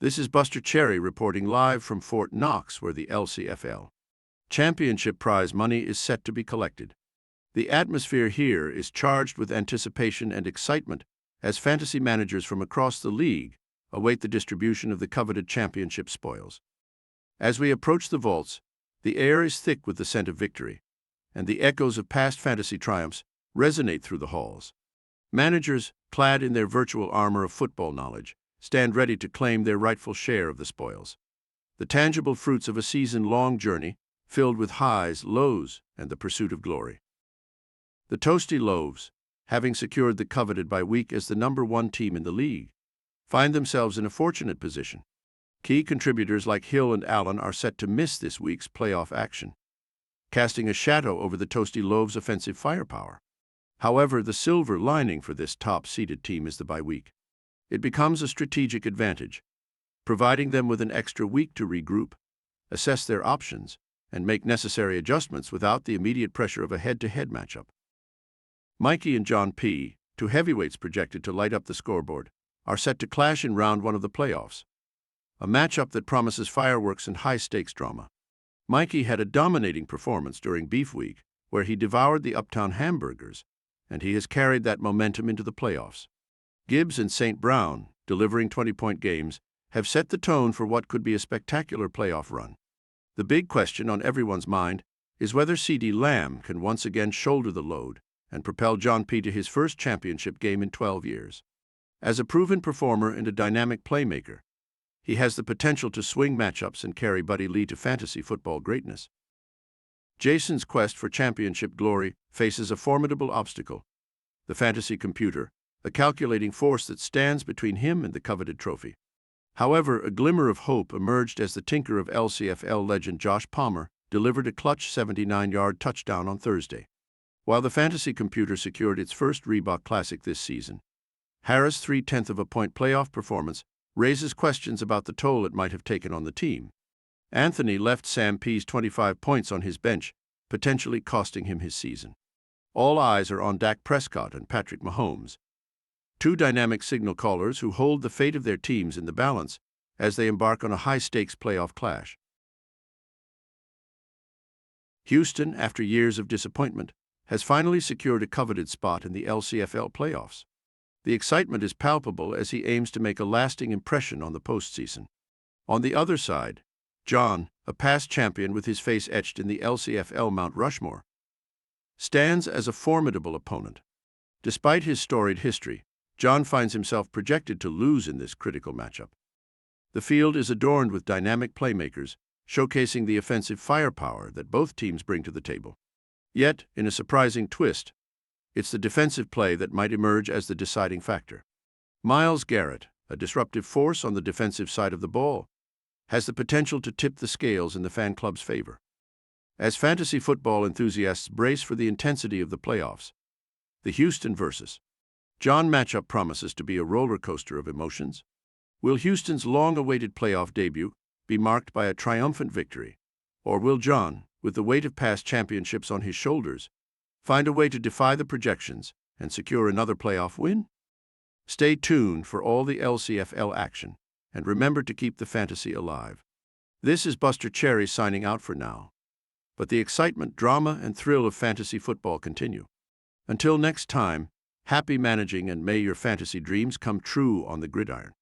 This is Buster Cherry reporting live from Fort Knox, where the LCFL championship prize money is set to be collected. The atmosphere here is charged with anticipation and excitement as fantasy managers from across the league await the distribution of the coveted championship spoils. As we approach the vaults, the air is thick with the scent of victory, and the echoes of past fantasy triumphs resonate through the halls. Managers, clad in their virtual armor of football knowledge, stand ready to claim their rightful share of the spoils. The tangible fruits of a season-long journey filled with highs, lows, and the pursuit of glory. The Toasty Loaves, having secured the coveted bye week as the #1 team in the league, find themselves in a fortunate position. Key contributors like Hill and Allen are set to miss this week's playoff action, casting a shadow over the Toasty Loaves' offensive firepower. However, the silver lining for this top-seeded team is the bye week. It becomes a strategic advantage, providing them with an extra week to regroup, assess their options, and make necessary adjustments without the immediate pressure of a head-to-head matchup. Mikey and John P., two heavyweights projected to light up the scoreboard, are set to clash in round 1 of the playoffs, a matchup that promises fireworks and high-stakes drama. Mikey had a dominating performance during Beef Week, where he devoured the Uptown hamburgers, and he has carried that momentum into the playoffs. Gibbs and St. Brown, delivering 20-point games, have set the tone for what could be a spectacular playoff run. The big question on everyone's mind is whether C.D. Lamb can once again shoulder the load and propel John P. to his first championship game in 12 years. As a proven performer and a dynamic playmaker, he has the potential to swing matchups and carry Buddy Lee to fantasy football greatness. Jason's quest for championship glory faces a formidable obstacle: the fantasy computer, a calculating force that stands between him and the coveted trophy. However, a glimmer of hope emerged as the tinker of LCFL legend Josh Palmer delivered a clutch 79-yard touchdown on Thursday. While the fantasy computer secured its first Reebok Classic this season, Harris' 0.3 of a point playoff performance raises questions about the toll it might have taken on the team. Anthony left Sam P's 25 points on his bench, potentially costing him his season. All eyes are on Dak Prescott and Patrick Mahomes, two dynamic signal callers who hold the fate of their teams in the balance as they embark on a high-stakes playoff clash. Houston, after years of disappointment, has finally secured a coveted spot in the LCFL playoffs. The excitement is palpable as he aims to make a lasting impression on the postseason. On the other side, John, a past champion with his face etched in the LCFL Mount Rushmore, stands as a formidable opponent. Despite his storied history, John finds himself projected to lose in this critical matchup. The field is adorned with dynamic playmakers, showcasing the offensive firepower that both teams bring to the table. Yet, in a surprising twist, it's the defensive play that might emerge as the deciding factor. Myles Garrett, a disruptive force on the defensive side of the ball, has the potential to tip the scales in the fan club's favor. As fantasy football enthusiasts brace for the intensity of the playoffs, the Houston versus John matchup promises to be a roller coaster of emotions. Will Houston's long-awaited playoff debut be marked by a triumphant victory, or will John, with the weight of past championships on his shoulders, find a way to defy the projections and secure another playoff win? Stay tuned for all the LCFL action, and remember to keep the fantasy alive. This is Buster Cherry signing out for now, but the excitement, drama, and thrill of fantasy football continue. Until next time, happy managing and may your fantasy dreams come true on the gridiron.